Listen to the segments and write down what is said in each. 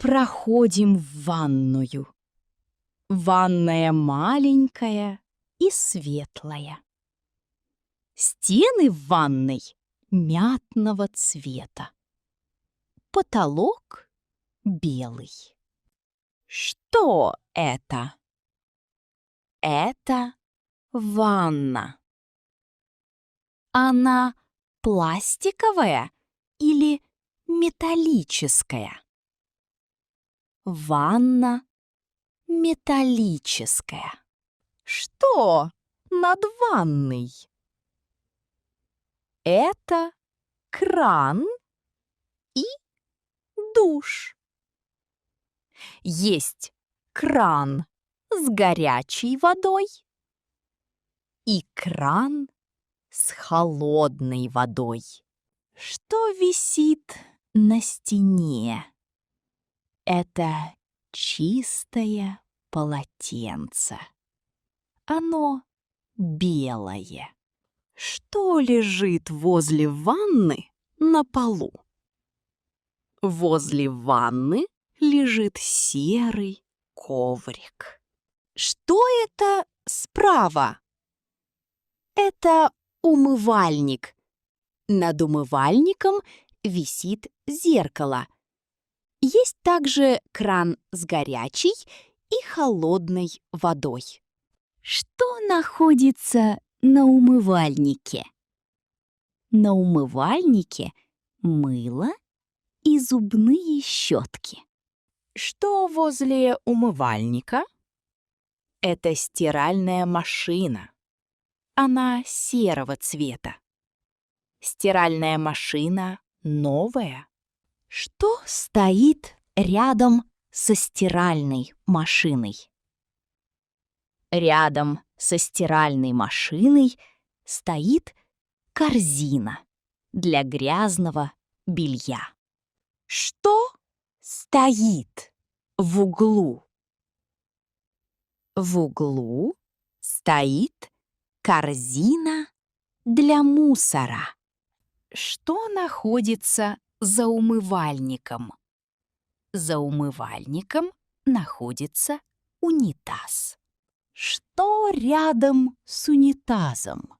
Проходим в ванную. Ванная маленькая и светлая. Стены в ванной мятного цвета. Потолок белый. Что это? Это ванна. Она пластиковая или металлическая? Ванна металлическая. Что над ванной? Это кран и душ. Есть кран с горячей водой и кран с холодной водой. Что висит на стене? Это чистое полотенце. Оно белое. Что лежит возле ванны на полу? Возле ванны лежит серый коврик. Что это справа? Это умывальник. Над умывальником висит зеркало. Есть также кран с горячей и холодной водой. Что находится на умывальнике? На умывальнике мыло и зубные щетки. Что возле умывальника? Это стиральная машина. Она серого цвета. Стиральная машина новая. Что стоит рядом со стиральной машиной? Рядом со стиральной машиной стоит корзина для грязного белья. Что стоит в углу? В углу стоит корзина для мусора. Что находится за умывальником? За умывальником находится унитаз. Что рядом с унитазом?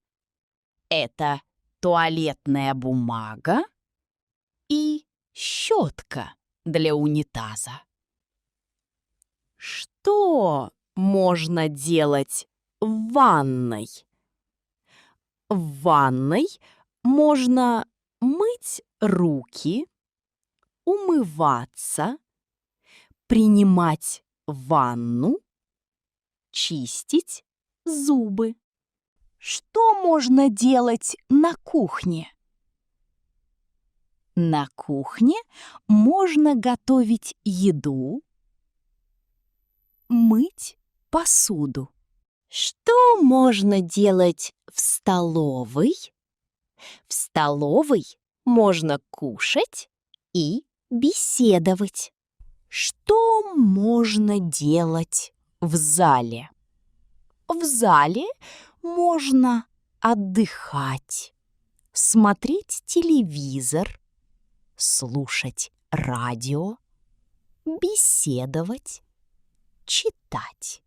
Это туалетная бумага и щетка для унитаза. Что можно делать в ванной? В ванной можно мыть руки, умываться, принимать ванну, чистить зубы. Что можно делать на кухне? На кухне можно готовить еду, мыть посуду. Что можно делать в столовой? В столовой можно кушать и беседовать. Что можно делать в зале? В зале можно отдыхать, смотреть телевизор, слушать радио, беседовать, читать.